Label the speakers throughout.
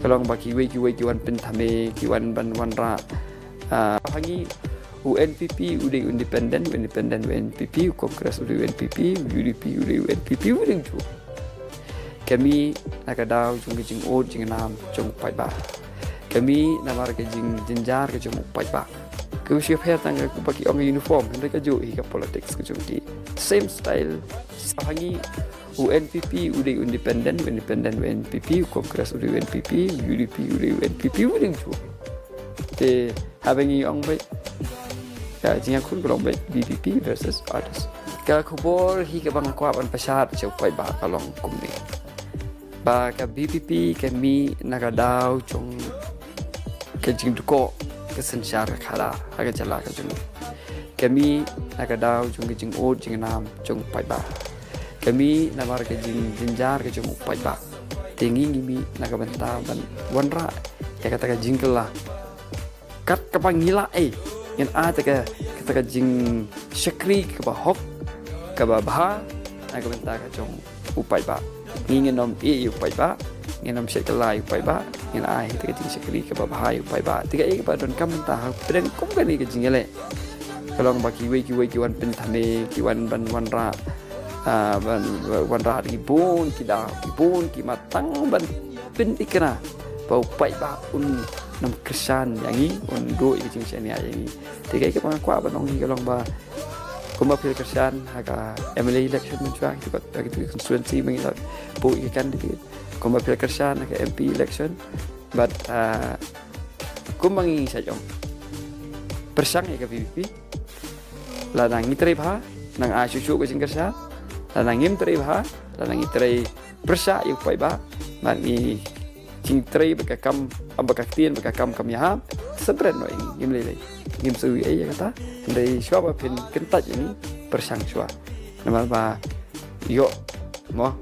Speaker 1: kalong ba kiwan pen thame kiwan ban wanra hangi UNPP udah independen UNPP Kongres udah UNPP UDP udah UNPP udah ju kami nakadaw jing od jing nam jong pai ba kami namar ke jing jenjar ke jong pai ba ke siap ya tang ke bagi orang uniform mereka ju hika politics ke jong di same style hangi UNPP udah independen UNPP Kongres udah UNPP UDP udah UNPP udah ju te habengi ong baik ya jinga kun golong baik BPP versus others ka khubor hi ka bang kwa ban pasar chau pai ba kalong kumni ba ka BPP ka mi nakadaw chong ka jing duko ka sanchar ka khala aga jala ka jung kami nakadaw chong ka jing od jing nam chong pai ba kami namar ka jing jinjar ka chong pai ba tingi mi nakabanta ban wanra ya kata ka jingkel lah kat kapangila yang ada kita jing syakri ke bahok ke babha aku minta ke jong upai ba ingin nom upai ba ingin nom syakla upai ba ingin kita jing syakri ke babha upai ba tiga ke don kam minta pedang kum kan ke jing ele kalau bagi kiwan pen thame kiwan ban wanra ban wanra ribun ki matang ban pen ikna bau pai ba nam kesan yang ini undo jing seni yang ini tiga ke pangkwa banong hi kalong ba kumba pil kesan aga MLA election mencuak juga begitu constituency mengilat bu ikan di kumba pil kesan aga MP election but kumbangi saja persang ke PPP la nang itri bha nang a chuchu ke jing kesan la nang im tri bha la nang itri persa yu pai ba man ni jing tri bekakam ambakaktian bekakam kamya sentren no ini ngimlele ngim sui ya kata dari siapa pin kentat ini persang sua nama ba yo mo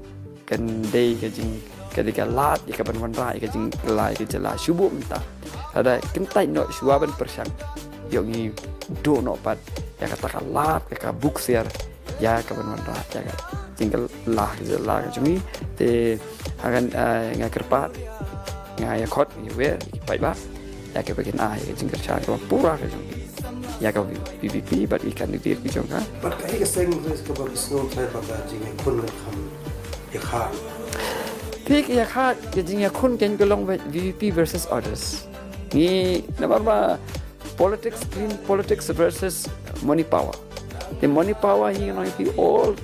Speaker 1: kan dei ke jing ketika lat ke ban wan rai ke jing lai ke jela subuh minta ada kentat no sua ban persang yo ngi do no pat ya kata lat ke buk siar ya ke ban wan rai ya tinggal lah jela ke jumi te akan ngakerpat ngaya khot ni wer pai ba ya ke bagian ke jingkar cha ke pura ke jong ya ke PPP bat ikan di ke jong ka
Speaker 2: bat kai ke seng res ke bab snow tai ba jing kun kham ya kha
Speaker 1: pik ya kha ke jing ya kun ken golong VVP versus others ni namar ba politics clean politics versus money power the money power hi no fi all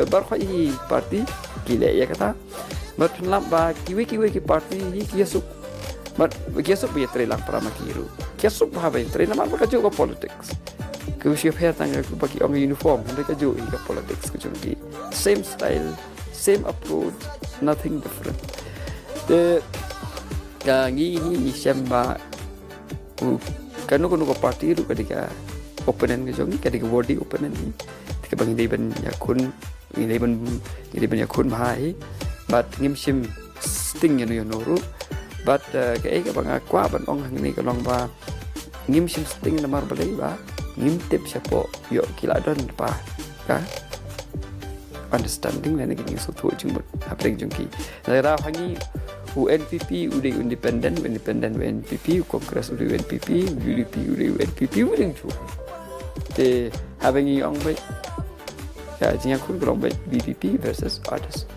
Speaker 1: bar khoi party kile ya kata but lamba kiwi ki party hi kiasuk but kiasuk bi tre lang para makiru kiasuk ba ba tre na ba ka politics ku siap ya tang ku bagi orang uniform mereka jo ka politics ku jong same style same approach nothing different the ngi samba kanu party ru ketika opponent ke jong ketika body opponent ni ketika bagi dei ban yakun ini ban yakun bahai but ngimsim sting yang nuru but cái bang aqua ban ong hang ni kalong ba ngimsim sting namar balai ba ngimtip siapo yo kila don pa ka understanding na ngi so thu jumut hapring jungki ra hangi UNPP udah independen UNPP Kongres udah UNPP UDP udah UNPP udah ju te habengi ong baik ya jinga kun golong baik BPP versus others